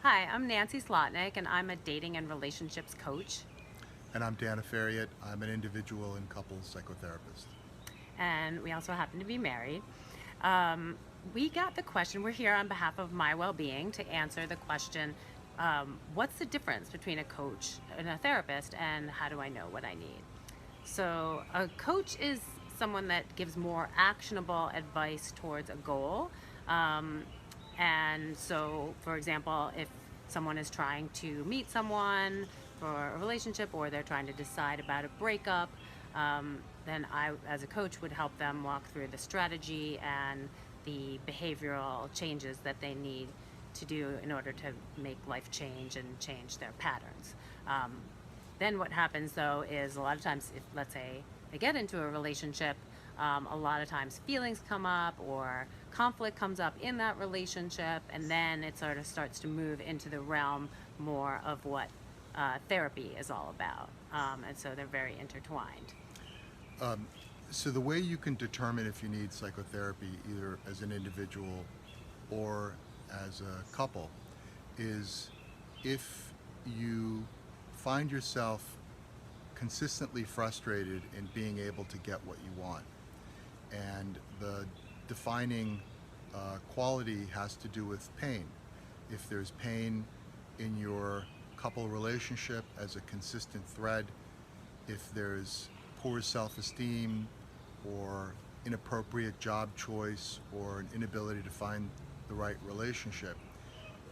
Hi, I'm Nancy Slotnick, and I'm a dating and relationships coach. And I'm Dana Farriott. I'm an individual and couples psychotherapist. And we also happen to be married. Um, we got the question, we're here on behalf of MyWellbeing to answer the question, what's the difference between a coach and a therapist, and how do I know what I need? So a coach is someone that gives more actionable advice towards a goal. Um, and so, for example, if someone is trying to meet someone for a relationship, or they're trying to decide about a breakup, then I, as a coach, would help them walk through the strategy and the behavioral changes that they need to do in order to make life change and change their patterns. Then what happens though is a lot of times, if let's say they get into a relationship, a lot of times feelings come up or conflict comes up in that relationship, and then it sort of starts to move into the realm more of what therapy is all about. And so they're very intertwined. So the way you can determine if you need psychotherapy, either as an individual or as a couple, is if you find yourself consistently frustrated in being able to get what you want. And the defining quality has to do with pain. If there's pain in your couple relationship as a consistent thread, if there's poor self-esteem or inappropriate job choice or an inability to find the right relationship,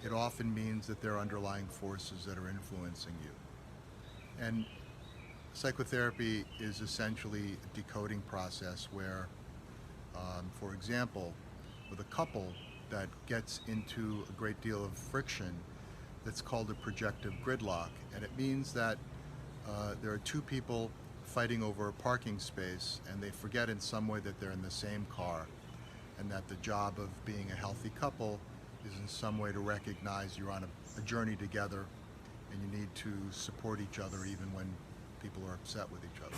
it often means that there are underlying forces that are influencing you. And psychotherapy is essentially a decoding process where, for example, with a couple that gets into a great deal of friction, that's called a projective gridlock. And it means that there are two people fighting over a parking space, and they forget in some way that they're in the same car, and that the job of being a healthy couple is in some way to recognize you're on a journey together, and you need to support each other even when people are upset with each other.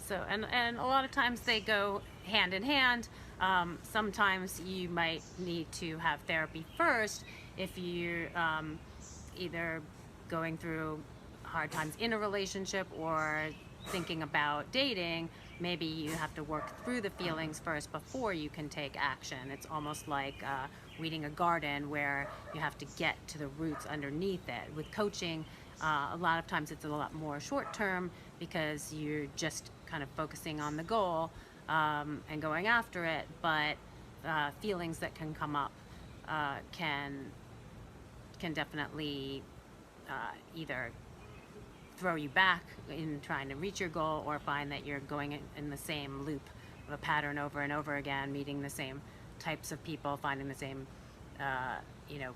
So, and a lot of times they go hand in hand. Sometimes you might need to have therapy first if you're either going through hard times in a relationship or thinking about dating. Maybe you have to work through the feelings first before you can take action. It's almost like weeding a garden, where you have to get to the roots underneath it. With coaching, a lot of times it's a lot more short term, because you're just kind of focusing on the goal and going after it, but feelings that can come up can definitely either throw you back in trying to reach your goal, or find that you're going in the same loop of a pattern over and over again, meeting the same types of people, finding the same you know,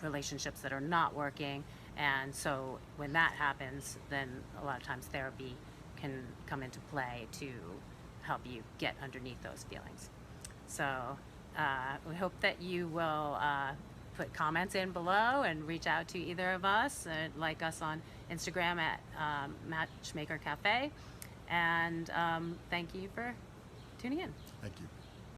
relationships that are not working. And so when that happens, then a lot of times therapy can come into play to help you get underneath those feelings. So we hope that you will put comments in below and reach out to either of us, like us on Instagram at Matchmaker Cafe. And thank you for tuning in. Thank you.